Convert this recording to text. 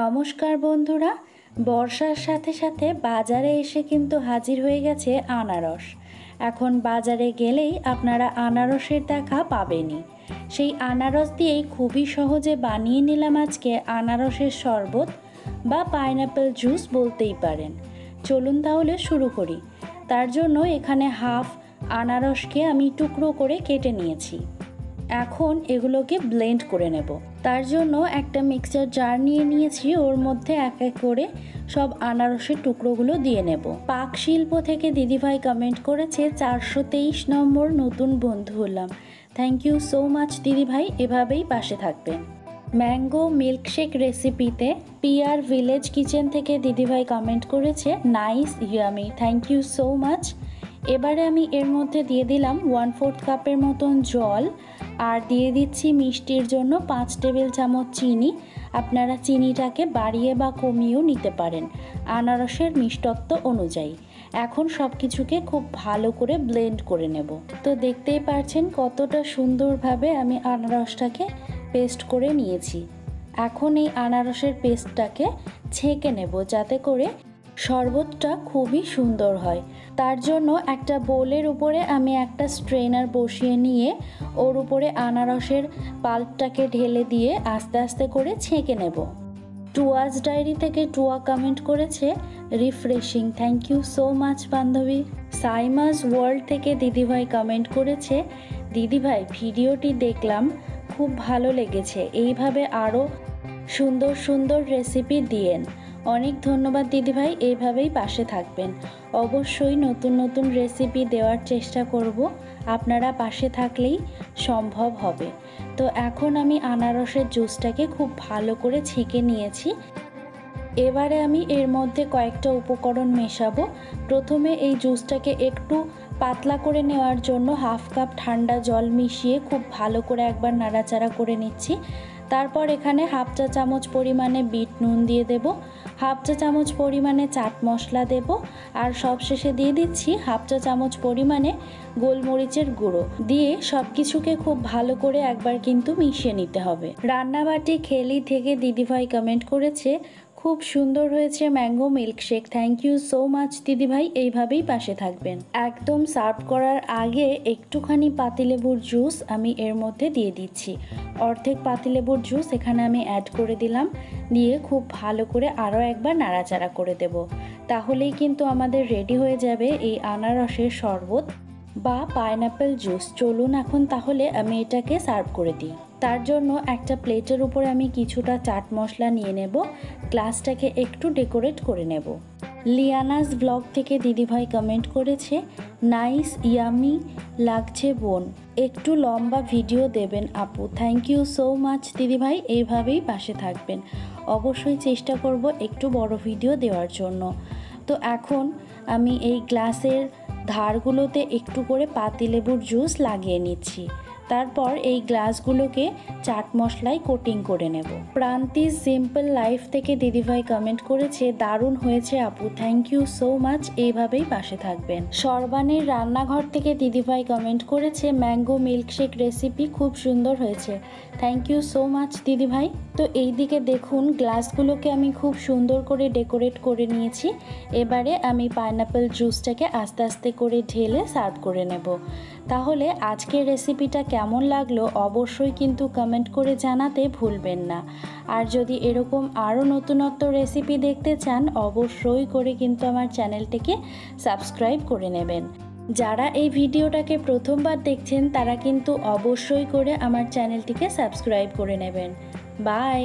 নমস্কার বন্ধুরা, বর্ষার সাথে সাথে বাজারে এসে কিন্তু হাজির হয়ে গেছে আনারস। এখন বাজারে গেলেই আপনারা আনারসের দেখা পাবেনই। সেই আনারস দিয়েই খুবই সহজে বানিয়ে নিলাম আজকে আনারসের শরবত বা পাইনাপেল জুস বলতেই পারেন। চলুন তাহলে শুরু করি। তার জন্য এখানে হাফ আনারসকে আমি টুকরো করে কেটে নিয়েছি। এখন এগুলোকে ব্লেন্ড করে নেব। তার জন্য একটা মিক্সার জার নিয়ে নিয়েছি, ওর মধ্যে এক এক করে সব আনারসের টুকরোগুলো দিয়ে নেব। পাক শিল্প থেকে দিদিভাই কমেন্ট করেছে 423 নম্বর নতুন বন্ধু হলাম। থ্যাংক ইউ সো মাচ দিদিভাই, এভাবেই পাশে থাকবেন। ম্যাঙ্গো মিল্কশেক রেসিপিতে পিআর ভিলেজ কিচেন থেকে দিদিভাই কমেন্ট করেছে nice yummy, thank you so much. এবারে আমি এর মধ্যে দিয়ে দিলাম 1/4 কাপের মতন জল, আর দিয়ে দিচ্ছি মিষ্টির জন্য 5 টেবিল চামচ চিনি। আপনারা চিনিটাকে বাড়িয়ে বা কমিয়েও নিতে পারেন আনারসের মিষ্টত্ব অনুযায়ী। এখন সব কিছুকে খুব ভালো করে ব্লেন্ড করে নেব। তো দেখতেই পাচ্ছেন কতটা সুন্দরভাবে আমি আনারসটাকে পেস্ট করে নিয়েছি। এখন এই আনারসের পেস্টটাকে ছেঁকে নেব যাতে করে শরবতটা খুবই সুন্দর হয়। তার জন্য একটা বোলের উপরে আমি একটা স্ট্রেনার বসিয়ে নিয়ে ওর উপরে আনারসের পাল্পটাকে ঢেলে দিয়ে আস্তে আস্তে করে ছেঁকে নেব। টুয়াজ ডায়েরি থেকে টুয়া কমেন্ট করেছে refreshing, thank you so much বান্ধবী। সাইমাস ওয়ার্ল্ড থেকে দিদিভাই কমেন্ট করেছে দিদিভাই ভিডিওটি দেখলাম, খুব ভালো লেগেছে, এইভাবে আরও সুন্দর সুন্দর রেসিপি দিয়েন। অনেক ধন্যবাদ দিদিভাই, এইভাবেই পাশে থাকবেন। অবশ্যই নতুন নতুন রেসিপি দেওয়ার চেষ্টা করব, আপনারা পাশে থাকলেই সম্ভব হবে। তো এখন আমি আনারসের জুসটাকে খুব ভালো করে ছেঁকে নিয়েছি। এবারে আমি এর মধ্যে কয়েকটা উপকরণ মেশাবো। প্রথমে এই জুসটাকে একটু পাতলা করে নেওয়ার জন্য হাফ কাপ ঠান্ডা জল মিশিয়ে খুব ভালো করে একবার নাড়াচাড়া করে নিচ্ছি। তারপর এখানে হাফ চা চামচ পরিমাণে বিট নুন দিয়ে দেব, হাফ চা চামচ পরিমাণে চাট মশলা দেব, আর সবশেষে দিয়ে দিচ্ছি হাফ চা চামচ পরিমাণে গোলমরিচের গুঁড়ো দিয়ে সব কিছুকে খুব ভালো করে একবার কিন্তু মিশিয়ে নিতে হবে। রান্নাবাটি খেলি থেকে দিদিভাই কমেন্ট করেছে খুব সুন্দর হয়েছে mango milkshake, thank you so much দিদিভাই, এইভাবেই পাশে থাকবেন। একদম সার্ভ করার আগে একটুখানি পাতিলেবুর জুস আমি এর মধ্যে দিয়ে দিচ্ছি। অর্ধেক পাতিলেবুর জুস এখানে আমি অ্যাড করে দিলাম, দিয়ে খুব ভালো করে আরও একবার নাড়াচাড়া করে দেব। তাহলেই কিন্তু আমাদের রেডি হয়ে যাবে এই আনারসের শরবত বা পাইনাপেল জুস। চলুন এখন তাহলে আমি এটাকে সার্ভ করে দিই। তার জন্য একটা প্লেটের উপরে আমি কিছুটা চাট মশলা নিয়ে নেব, গ্লাসটাকে একটু ডেকোরেট করে নেব। লিয়ানাস ব্লগ থেকে দিদিভাই কমেন্ট করেছে নাইস ইয়ামি লাগছে বোন, একটু লম্বা ভিডিও দেবেন আপু, থ্যাংক ইউ সো মাচ দিদিভাই, এইভাবেই পাশে থাকবেন। অবশ্যই চেষ্টা করব একটু বড় ভিডিও দেওয়ার জন্য। তো এখন আমি এই গ্লাসের ধারগুলোতে একটু করে পাতিলেবুর জুস লাগিয়ে নিচ্ছি। তারপর এই গ্লাসগুলোকে চাট মশলায় কোটিং করে নেব। প্রান্তিস সিম্পল লাইফ থেকে দিদিভাই কমেন্ট করেছে দারুণ হয়েছে আপু, থ্যাংক ইউ সো মাচ, এইভাবেই পাশে থাকবেন। সর্বাণীর রান্নাঘর থেকে দিদিভাই কমেন্ট করেছে ম্যাঙ্গো মিল্কশেক রেসিপি খুব সুন্দর হয়েছে, থ্যাংক ইউ সো মাচ দিদিভাই। তো এই দিকে দেখুন গ্লাসগুলোকে আমি খুব সুন্দর করে ডেকোরেট করে নিয়েছি। এবারে আমি পাইনাপেল জুসটাকে আস্তে আস্তে করে ঢেলে সার্ভ করে নেব। তাহলে আজকের রেসিপিটা কেমন লাগলো অবশ্যই কিন্তু কমেন্ট করে জানাতে ভুলবেন না। আর যদি এরকম আরও নতুনত্ব রেসিপি দেখতে চান অবশ্যই করে কিন্তু আমার চ্যানেলটিকে সাবস্ক্রাইব করে নেবেন। যারা এই ভিডিওটাকে প্রথমবার দেখছেন তারা কিন্তু অবশ্যই করে আমার চ্যানেলটিকে সাবস্ক্রাইব করে নেবেন। বাই।